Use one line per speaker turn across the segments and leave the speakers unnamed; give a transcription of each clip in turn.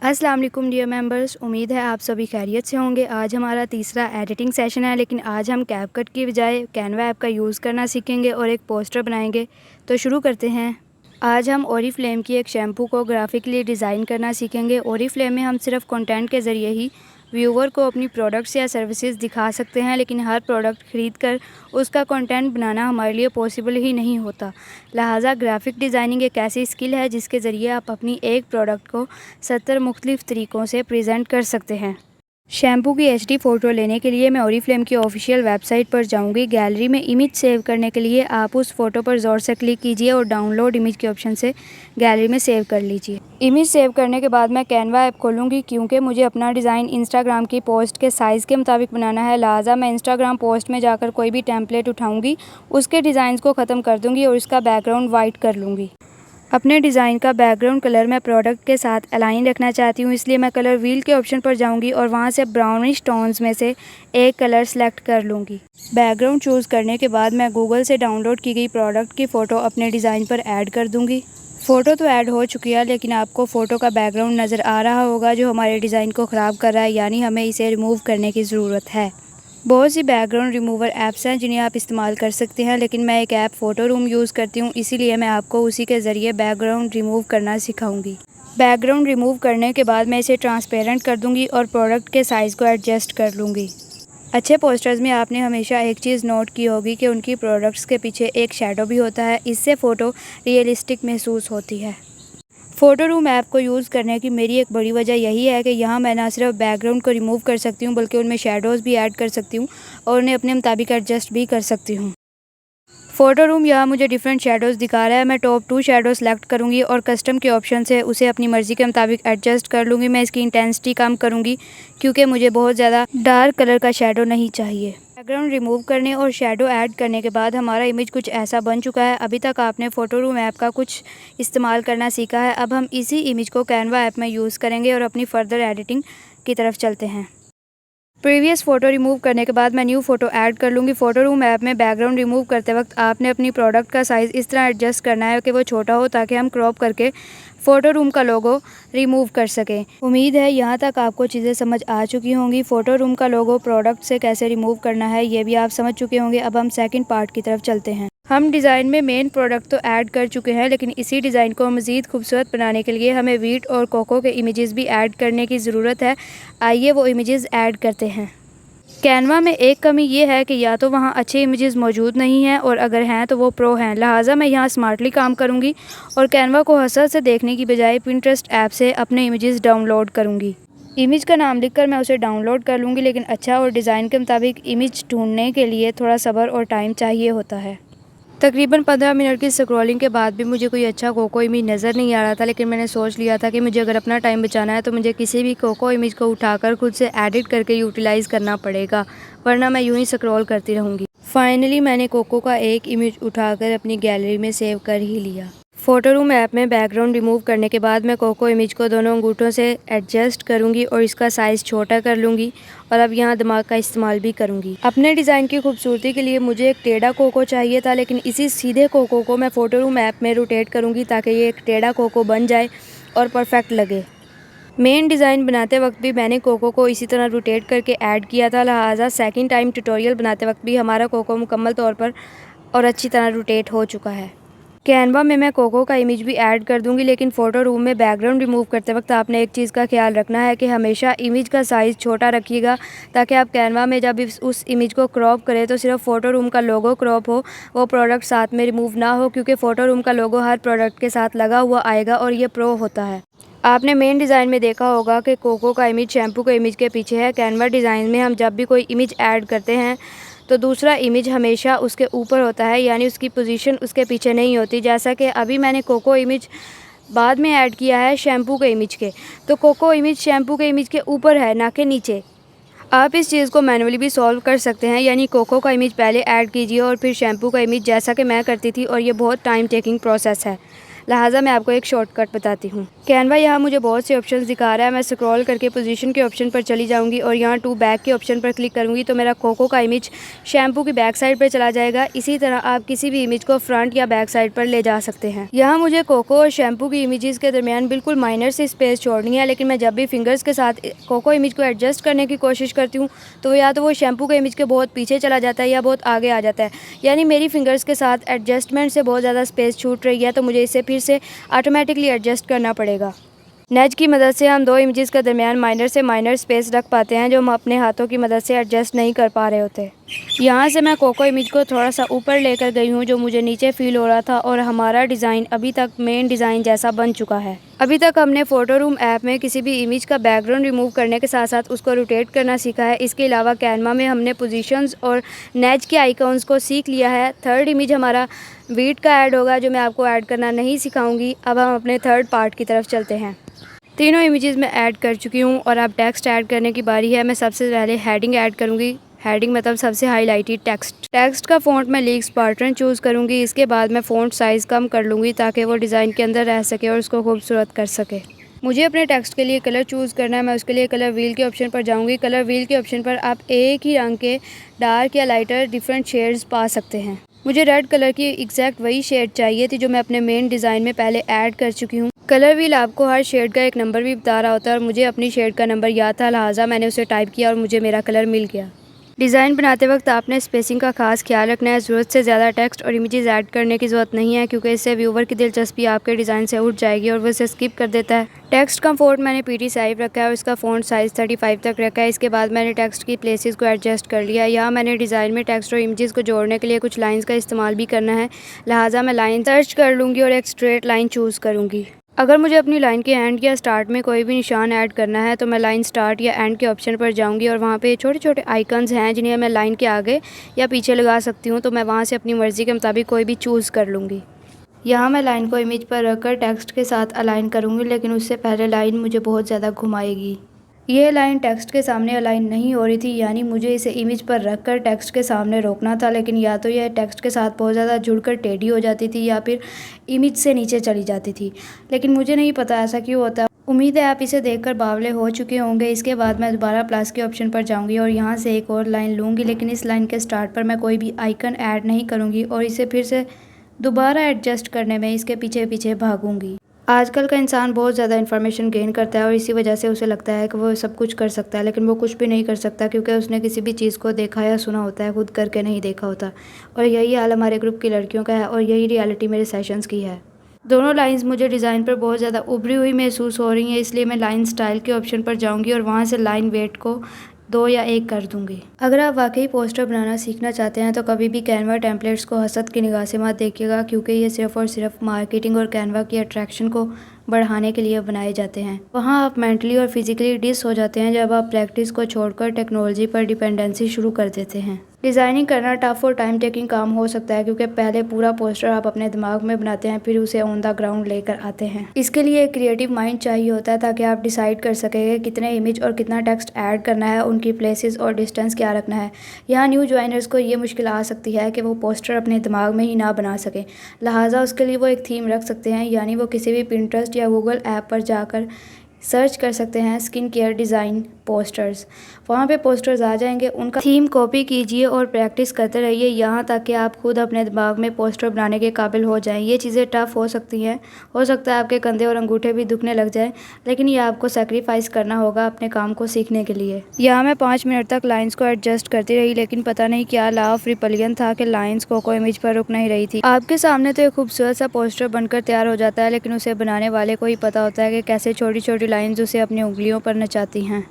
अस्सलाम वालेकुम dear members, उम्मीद है आप सभी खैरियत से होंगे। आज हमारा तीसरा एडिटिंग सेशन है, लेकिन आज हम कैपकट की बजाय कैनवा ऐप का यूज़ करना सीखेंगे और एक पोस्टर बनाएंगे। तो शुरू करते हैं। आज हम ओरिफ्लेम की एक शैम्पू को ग्राफिकली डिज़ाइन करना सीखेंगे। ओरिफ्लेम में हम सिर्फ कंटेंट के ज़रिए ही व्यूवर को अपनी प्रोडक्ट्स या सर्विसेज दिखा सकते हैं, लेकिन हर प्रोडक्ट ख़रीद कर उसका कंटेंट बनाना हमारे लिए पॉसिबल ही नहीं होता। लिहाजा ग्राफिक डिज़ाइनिंग एक ऐसी स्किल है जिसके ज़रिए आप अपनी एक प्रोडक्ट को 70 मुख्तलिफ़ तरीक़ों से प्रेजेंट कर सकते हैं। शैम्पू की एचडी फ़ोटो लेने के लिए मैं ओरिफ्लेम की ऑफिशियल वेबसाइट पर जाऊंगी। गैलरी में इमेज सेव करने के लिए आप उस फ़ोटो पर ज़ोर से क्लिक कीजिए और डाउनलोड इमेज के ऑप्शन से गैलरी में सेव कर लीजिए। इमेज सेव करने के बाद मैं कैनवा ऐप खोलूंगी, क्योंकि मुझे अपना डिज़ाइन इंस्टाग्राम की पोस्ट के साइज़ के मुताबिक बनाना है। लिहाजा मैं इंस्टाग्राम पोस्ट में जाकर कोई भी टेम्पलेट उठाऊँगी, उसके डिज़ाइन को ख़त्म कर दूँगी और इसका बैकग्राउंड वाइट कर लूँगी। अपने डिज़ाइन का बैकग्राउंड कलर मैं प्रोडक्ट के साथ अलाइन रखना चाहती हूँ, इसलिए मैं कलर व्हील के ऑप्शन पर जाऊँगी और वहाँ से ब्राउनिश टोन्स में से एक कलर सेलेक्ट कर लूँगी। बैकग्राउंड चूज़ करने के बाद मैं गूगल से डाउनलोड की गई प्रोडक्ट की फ़ोटो अपने डिज़ाइन पर ऐड कर दूँगी। फ़ोटो तो ऐड हो चुकी है, लेकिन आपको फ़ोटो का बैकग्राउंड नज़र आ रहा होगा जो हमारे डिज़ाइन को ख़राब कर रहा है, यानी हमें इसे रिमूव करने की ज़रूरत है। बहुत सी बैकग्राउंड रिमूवर ऐप्स हैं जिन्हें आप इस्तेमाल कर सकते हैं, लेकिन मैं एक ऐप फ़ोटो रूम यूज़ करती हूँ, इसीलिए मैं आपको उसी के ज़रिए बैकग्राउंड रिमूव करना सिखाऊंगी। बैकग्राउंड रिमूव करने के बाद मैं इसे ट्रांसपेरेंट कर दूंगी और प्रोडक्ट के साइज़ को एडजस्ट कर लूँगी। अच्छे पोस्टर्स में आपने हमेशा एक चीज़ नोट की होगी कि उनकी प्रोडक्ट्स के पीछे एक शैडो भी होता है। इससे फ़ोटो रियलिस्टिक महसूस होती है। फ़ोटो रूम ऐप को यूज़ करने की मेरी एक बड़ी वजह यही है कि यहाँ मैं ना सिर्फ बैकग्राउंड को रिमूव कर सकती हूँ, बल्कि उनमें शैडोज़ भी ऐड कर सकती हूँ और उन्हें अपने मुताबिक एडजस्ट भी कर सकती हूँ। फ़ोटो रूम यहाँ मुझे डिफरेंट शैडोज़ दिखा रहा है। मैं टॉप 2 शैडो सेलेक्ट करूँगी और कस्टम के ऑप्शन से उसे अपनी मर्ज़ी के मुताबिक एडजस्ट कर लूँगी। मैं इसकी इंटेंसिटी कम करूँगी, क्योंकि मुझे बहुत ज़्यादा डार्क कलर का शैडो नहीं चाहिए। बैकग्राउंड रिमूव करने और शैडो ऐड करने के बाद हमारा इमेज कुछ ऐसा बन चुका है। अभी तक आपने फ़ोटो रूम ऐप का कुछ इस्तेमाल करना सीखा है। अब हम इसी इमेज को कैनवा ऐप में यूज़ करेंगे और अपनी फ़र्दर एडिटिंग की तरफ चलते हैं। प्रीवियस फ़ोटो रिमूव करने के बाद मैं न्यू फ़ोटो ऐड कर लूँगी। फ़ोटो रूम ऐप में बैकग्राउंड रिमूव करते वक्त आपने अपनी प्रोडक्ट का साइज़ इस तरह एडजस्ट करना है कि वो छोटा हो, ताकि हम क्रॉप करके फ़ोटो रूम का लोगो रिमूव कर सकें। उम्मीद है यहाँ तक आपको चीज़ें समझ आ चुकी होंगी। फ़ोटो रूम का लोगो प्रोडक्ट से कैसे रिमूव करना है ये भी आप समझ चुके होंगे। अब हम सेकंड पार्ट की तरफ चलते हैं। हम डिज़ाइन में मेन प्रोडक्ट तो ऐड कर चुके हैं, लेकिन इसी डिज़ाइन को मज़ीद खूबसूरत बनाने के लिए हमें वीट और कोको के इमेजेस भी ऐड करने की ज़रूरत है। आइए वो इमेजेस ऐड करते हैं। कैनवा में एक कमी ये है कि या तो वहाँ अच्छे इमेजेस मौजूद नहीं हैं, और अगर हैं तो वो प्रो हैं। लिहाजा मैं यहाँ स्मार्टली काम करूँगी और कैनवा को हसरत से देखने की बजाय पिंटरेस्ट ऐप से अपने इमेजेस डाउनलोड करूँगी। इमेज का नाम लिखकर मैं उसे डाउनलोड कर लूँगी, लेकिन अच्छा और डिज़ाइन के मुताबिक इमेज ढूंढने के लिए थोड़ा सब्र और टाइम चाहिए होता है। तकरीबन 15 मिनट की स्क्रॉलिंग के बाद भी मुझे कोई अच्छा कोको इमेज नज़र नहीं आ रहा था, लेकिन मैंने सोच लिया था कि मुझे अगर अपना टाइम बचाना है तो मुझे किसी भी कोको इमेज को उठाकर खुद से एडिट करके यूटिलाइज़ करना पड़ेगा, वरना मैं यूं ही स्क्रॉल करती रहूँगी। फाइनली मैंने कोको का एक इमेज उठाकर अपनी गैलरी में सेव कर ही लिया। फ़ोटो रूम ऐप में बैकग्राउंड रिमूव करने के बाद मैं कोको इमेज को दोनों अंगूठों से एडजस्ट करूंगी और इसका साइज़ छोटा कर लूँगी, और अब यहाँ दिमाग का इस्तेमाल भी करूँगी। अपने डिज़ाइन की खूबसूरती के लिए मुझे एक टेढ़ा कोको चाहिए था, लेकिन इसी सीधे कोको को मैं फ़ोटो रूम ऐप में रोटेट करूँगी ताकि ये एक टेढ़ा कोको बन जाए और परफेक्ट लगे। मेन डिज़ाइन बनाते वक्त भी मैंने कोको को इसी तरह रोटेट करके ऐड किया था, लिहाजा सेकंड टाइम ट्यूटोरियल बनाते वक्त भी हमारा कोको मुकम्मल तौर पर और अच्छी तरह रोटेट हो चुका है। कैनवा में मैं कोको का इमेज भी ऐड कर दूंगी, लेकिन फ़ोटो रूम में बैकग्राउंड रिमूव करते वक्त आपने एक चीज़ का ख्याल रखना है कि हमेशा इमेज का साइज़ छोटा रखिएगा, ताकि आप कैनवा में जब उस इमेज को क्रॉप करें तो सिर्फ फ़ोटो रूम का लोगो क्रॉप हो, वो प्रोडक्ट साथ में रिमूव ना हो, क्योंकि फ़ोटो रूम का लोगो हर प्रोडक्ट के साथ लगा हुआ आएगा और ये प्रो होता है। आपने मेन डिज़ाइन में देखा होगा कि कोको का इमेज शैम्पू के इमेज के पीछे है। कैनवा डिज़ाइन में हम जब भी कोई इमेज ऐड करते हैं तो दूसरा इमेज हमेशा उसके ऊपर होता है, यानी उसकी पोजीशन उसके पीछे नहीं होती। जैसा कि अभी मैंने कोको इमेज बाद में ऐड किया है शैम्पू के इमेज के, तो कोको इमेज शैम्पू के इमेज के ऊपर है, ना कि नीचे। आप इस चीज़ को मैनुअली भी सॉल्व कर सकते हैं, यानी कोको का इमेज पहले ऐड कीजिए और फिर शैम्पू का इमेज, जैसा कि मैं करती थी, और ये बहुत टाइम टेकिंग प्रोसेस है। लिहाजा मैं आपको एक शॉर्टकट बताती हूँ। कैनवा यहाँ मुझे बहुत से ऑप्शंस दिखा रहा है। मैं स्क्रॉल करके पोजीशन के ऑप्शन पर चली जाऊँगी और यहाँ टू बैक के ऑप्शन पर क्लिक करूँगी तो मेरा कोको का इमेज शैम्पू की बैक साइड पर चला जाएगा। इसी तरह आप किसी भी इमेज को फ्रंट या बैक साइड पर ले जा सकते हैं। यहाँ मुझे कोको और शैम्पू की इमेजेस के दरमियान बिल्कुल माइनर सी स्पेस छोड़नी है, लेकिन मैं जब भी फिंगर्स के साथ कोको इमेज को एडजस्ट करने की कोशिश करती हूँ तो या तो वो शैम्पू के इमेज के बहुत पीछे चला जाता है या बहुत आगे आ जाता है। यानी मेरी फिंगर्स के साथ एडजस्टमेंट से बहुत ज़्यादा स्पेस छूट रही है, तो मुझे इसे फिर से ऑटोमेटिकली एडजस्ट करना पड़ेगा। नैज की मदद से हम दो इमेजेस के दरमियान माइनर से माइनर स्पेस रख पाते हैं जो हम अपने हाथों की मदद से एडजस्ट नहीं कर पा रहे होते। यहाँ से मैं कोको इमेज को थोड़ा सा ऊपर लेकर गई हूँ जो मुझे नीचे फील हो रहा था और हमारा डिज़ाइन अभी तक मेन डिज़ाइन जैसा बन चुका है। अभी तक हमने फ़ोटो रूम ऐप में किसी भी इमेज का बैकग्राउंड रिमूव करने के साथ साथ उसको रोटेट करना सीखा है। इसके अलावा कैनवा में हमने पोजीशंस और नैज के आइकॉन्स को सीख लिया है। थर्ड इमेज हमारा वीट का ऐड होगा जो मैं आपको ऐड करना नहीं सिखाऊंगी। अब हम अपने थर्ड पार्ट की तरफ चलते हैं। तीनों इमेजेस मैं ऐड कर चुकी हूँ और अब टेक्स्ट ऐड करने की बारी है। मैं सबसे पहले हेडिंग ऐड करूँगी। हेडिंग मतलब सबसे हाईलाइटेड टेक्स्ट का फ़ॉन्ट मैं लीग स्पार्टन चूज़ करूँगी। इसके बाद मैं फ़ॉन्ट साइज़ कम कर लूँगी ताकि वो डिज़ाइन के अंदर रह सके और उसको खूबसूरत कर सके। मुझे अपने टेक्स्ट के लिए कलर चूज़ करना है। मैं उसके लिए कलर व्हील के ऑप्शन पर जाऊँगी। कलर व्हील के ऑप्शन पर आप एक ही रंग के डार्क या लाइटर डिफरेंट शेड्स पा सकते हैं। मुझे रेड कलर की एग्जैक्ट वही शेड चाहिए थी जो मैं अपने मेन डिज़ाइन में पहले ऐड कर चुकी हूँ। कलर व्हील आपको हर शेड का एक नंबर भी बता रहा होता है और मुझे अपनी शेड का नंबर याद था, लिहाजा मैंने उसे टाइप किया और मुझे मेरा कलर मिल गया। डिज़ाइन बनाते वक्त आपने स्पेसिंग का खास ख्याल रखना है। ज़रूरत से ज़्यादा टेक्स्ट और इमेजेस ऐड करने की ज़रूरत नहीं है क्योंकि इससे व्यूवर की दिलचस्पी आपके डिज़ाइन से उठ जाएगी और वो इसे स्किप कर देता है। टेक्स्ट का फ़ॉन्ट मैंने PT5 रखा है और इसका फ़ॉन्ट साइज़ 35 तक रखा है। इसके बाद मैंने टेक्स्ट की प्लेसेस को एडजस्ट कर लिया। यहाँ मैंने डिज़ाइन में टेक्स्ट और इमेजेस को जोड़ने के लिए कुछ लाइन्स का इस्तेमाल भी करना है, लिहाजा मैं लाइन सर्च कर लूँगी और एक स्ट्रेट लाइन चूज़ करूँगी। अगर मुझे अपनी लाइन के एंड या स्टार्ट में कोई भी निशान ऐड करना है तो मैं लाइन स्टार्ट या एंड के ऑप्शन पर जाऊंगी और वहाँ पे छोटे छोटे आइकन्स हैं जिन्हें मैं लाइन के आगे या पीछे लगा सकती हूँ, तो मैं वहाँ से अपनी मर्ज़ी के मुताबिक कोई भी चूज़ कर लूँगी। यहाँ मैं लाइन को इमेज पर रखकर टेक्स्ट के साथ अलाइन करूँगी, लेकिन उससे पहले लाइन मुझे बहुत ज़्यादा घुमाएगी। यह लाइन टेक्स्ट के सामने अलाइन नहीं हो रही थी, यानी मुझे इसे इमेज पर रखकर टेक्स्ट के सामने रोकना था, लेकिन या तो यह टेक्स्ट के साथ बहुत ज़्यादा जुड़कर टेढ़ी हो जाती थी या फिर इमेज से नीचे चली जाती थी, लेकिन मुझे नहीं पता ऐसा क्यों होता है। उम्मीद है आप इसे देखकर बावले हो चुके होंगे। इसके बाद मैं दोबारा प्लस के ऑप्शन पर जाऊंगी और यहाँ से एक और लाइन लूँगी, लेकिन इस लाइन के स्टार्ट पर मैं कोई भी आइकन ऐड नहीं करूँगी और इसे फिर से दोबारा एडजस्ट करने में इसके पीछे पीछे भागूंगी। आजकल का इंसान बहुत ज़्यादा इन्फॉर्मेशन गेन करता है और इसी वजह से उसे लगता है कि वो सब कुछ कर सकता है, लेकिन वो कुछ भी नहीं कर सकता क्योंकि उसने किसी भी चीज़ को देखा या सुना होता है, खुद करके नहीं देखा होता। और यही हाल हमारे ग्रुप की लड़कियों का है और यही रियलिटी मेरे सेशंस की है। दोनों लाइंस मुझे डिज़ाइन पर बहुत ज़्यादा उभरी हुई महसूस हो रही हैं, इसलिए मैं लाइन स्टाइल के ऑप्शन पर जाऊँगी और वहाँ से लाइन वेट को 2 या 1 कर दूंगी। अगर आप वाकई पोस्टर बनाना सीखना चाहते हैं तो कभी भी कैनवा टेम्पलेट्स को हसद की निगाह से मत देखिएगा, क्योंकि ये सिर्फ और सिर्फ मार्केटिंग और कैनवा की अट्रैक्शन को बढ़ाने के लिए बनाए जाते हैं। वहाँ आप मेंटली और फिजिकली डिस हो जाते हैं जब आप प्रैक्टिस को छोड़कर टेक्नोलॉजी पर डिपेंडेंसी शुरू कर देते हैं। डिज़ाइनिंग करना टफ और टाइम टेकिंग काम हो सकता है क्योंकि पहले पूरा पोस्टर आप अपने दिमाग में बनाते हैं, फिर उसे ऑन द ग्राउंड लेकर आते हैं। इसके लिए एक क्रिएटिव माइंड चाहिए होता है ताकि आप डिसाइड कर सकेंगे कितने इमेज और कितना टेक्स्ट ऐड करना है, उनकी प्लेसेस और डिस्टेंस क्या रखना है। यहाँ न्यू ज्वाइनर्स को ये मुश्किल आ सकती है कि वो पोस्टर अपने दिमाग में ही ना बना सकें, लिहाजा उसके लिए वो एक थीम रख सकते हैं, यानी वो किसी भी पिंटरेस्ट या गूगल ऐप पर जाकर सर्च कर सकते हैं स्किन केयर डिज़ाइन पोस्टर्स। वहाँ पे पोस्टर्स आ जाएंगे, उनका थीम कॉपी कीजिए और प्रैक्टिस करते रहिए यहाँ तक कि आप खुद अपने दिमाग में पोस्टर बनाने के काबिल हो जाएं। ये चीज़ें टफ हो सकती हैं, हो सकता है आपके कंधे और अंगूठे भी दुखने लग जाएं, लेकिन ये आपको सेक्रीफाइस करना होगा अपने काम को सीखने के लिए। यहाँ मैं 5 मिनट तक लाइन्स को एडजस्ट करती रही, लेकिन पता नहीं क्या लॉ ऑफ रिपलियन था कि लाइन्स कोको इमेज पर रुक नहीं रही थी। आपके सामने तो एक खूबसूरत सा पोस्टर बनकर तैयार हो जाता है, लेकिन उसे बनाने वाले को ही पता होता है कि कैसे छोटी छोटी लाइन्स उसे अपनी उंगलियों पर नचाती हैं।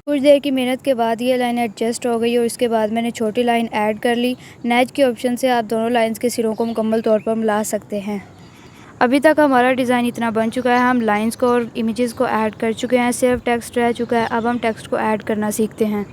कुछ देर की मेहनत के बाद ये लाइन एडजस्ट हो गई और इसके बाद मैंने छोटी लाइन ऐड कर ली। नैच के ऑप्शन से आप दोनों लाइंस के सिरों को मुकम्मल तौर पर मिला सकते हैं। अभी तक हमारा डिज़ाइन इतना बन चुका है, हम लाइंस को और इमेजेस को ऐड कर चुके हैं, सिर्फ टेक्स्ट रह चुका है। अब हम टेक्स्ट को ऐड करना सीखते हैं।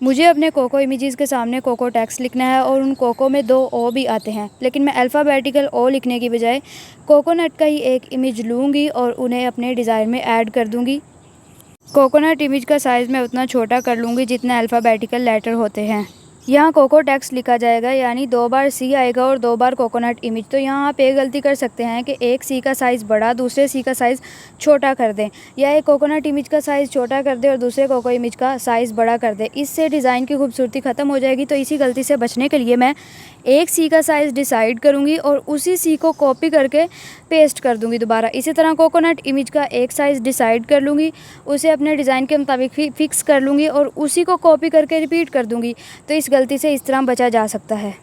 मुझे अपने कोको इमेजेस के सामने कोको टेक्स्ट लिखना है और उन कोको में 2 ओ भी आते हैं, लेकिन मैं अल्फ़ाबेटिकल ओ लिखने की बजाय कोकोनट का ही एक इमेज लूँगी और उन्हें अपने डिज़ाइन में ऐड कर दूँगी। कोकोनट इमेज का साइज़ मैं उतना छोटा कर लूँगी जितना अल्फ़ाबेटिकल लेटर होते हैं। यहाँ कोको टेक्स्ट लिखा जाएगा, यानी 2 बार सी आएगा और 2 बार कोकोनट इमेज। तो यहाँ आप एक गलती कर सकते हैं कि एक सी का साइज़ बड़ा, दूसरे सी का साइज़ छोटा कर दें, या एक कोकोनट इमेज का साइज़ छोटा कर दें और दूसरे कोको इमेज का साइज़ बड़ा कर दें। इससे डिज़ाइन की खूबसूरती ख़त्म हो जाएगी। तो इसी गलती से बचने के लिए मैं एक सी का साइज़ डिसाइड करूँगी और उसी सी को कॉपी करके पेस्ट कर दूँगी दोबारा। इसी तरह कोकोनट इमेज का एक साइज़ डिसाइड कर लूँगी, उसे अपने डिज़ाइन के मुताबिक फिक्स कर लूँगी और उसी को कॉपी करके रिपीट कर दूँगी। तो इस गलती से इस तरह बचा जा सकता है।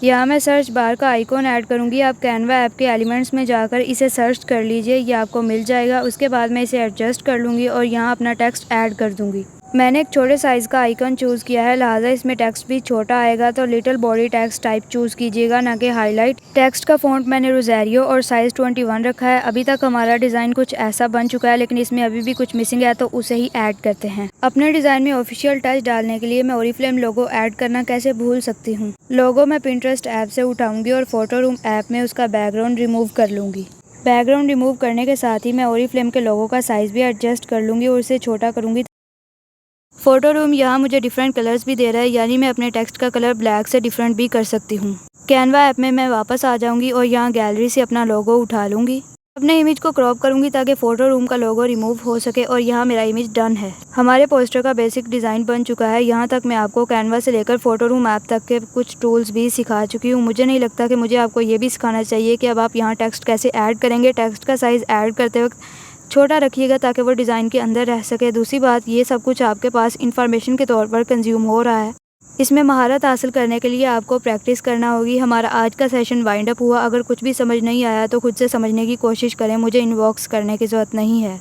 यहाँ मैं सर्च बार का आइकॉन ऐड करूँगी। आप कैनवा ऐप के एलिमेंट्स में जाकर इसे सर्च कर लीजिए, ये आपको मिल जाएगा। उसके बाद मैं इसे एडजस्ट कर लूँगी और यहाँ अपना टेक्स्ट ऐड कर दूँगी। मैंने एक छोटे साइज़ का आइकन चूज़ किया है, लिहाजा इसमें टेक्स्ट भी छोटा आएगा। तो little body text type choose कीजिएगा, ना कि हाईलाइट। टेक्स्ट का फ़ॉन्ट मैंने रोज़ेरियो और साइज़ 21 रखा है। अभी तक हमारा डिज़ाइन कुछ ऐसा बन चुका है, लेकिन इसमें अभी भी कुछ मिसिंग है, तो उसे ही ऐड करते हैं। अपने डिज़ाइन में ऑफिशियल टच डालने के लिए मैं ओरिफ्लेम लोगो ऐड करना कैसे भूल सकती हूँ। लोगो मैं पिंटरेस्ट ऐप से उठाऊँगी और फोटो रूम ऐप में उसका बैकग्राउंड रिमूव कर लूँगी। बैकग्राउंड रिमूव करने के साथ ही मैं ओरिफ्लेम के लोगो का साइज़ भी एडजस्ट कर लूँगी और उसे छोटा करूँगी। फ़ोटो रूम यहाँ मुझे डिफरेंट कलर्स भी दे रहा है, यानी मैं अपने टेक्स्ट का कलर ब्लैक से डिफरेंट भी कर सकती हूँ। कैनवा ऐप में मैं वापस आ जाऊँगी और यहाँ गैलरी से अपना लोगो उठा लूँगी। अपने इमेज को क्रॉप करूँगी ताकि फ़ोटो रूम का लोगो रिमूव हो सके और यहाँ मेरा इमेज डन है। हमारे पोस्टर का बेसिक डिज़ाइन बन चुका है। यहाँ तक मैं आपको कैनवा से लेकर फ़ोटो रूम ऐप तक के कुछ टूल्स भी सिखा चुकी हूँ। मुझे नहीं लगता कि मुझे आपको ये भी सिखाना चाहिए कि अब आप यहाँ टेक्स्ट कैसे ऐड करेंगे। टेक्स्ट का साइज़ ऐड करते वक्त छोटा रखिएगा ताकि वो डिज़ाइन के अंदर रह सके। दूसरी बात, ये सब कुछ आपके पास इंफॉर्मेशन के तौर पर कंज्यूम हो रहा है। इसमें महारत हासिल करने के लिए आपको प्रैक्टिस करना होगी। हमारा आज का सेशन वाइंड अप हुआ। अगर कुछ भी समझ नहीं आया तो खुद से समझने की कोशिश करें, मुझे इनबॉक्स करने की ज़रूरत नहीं है।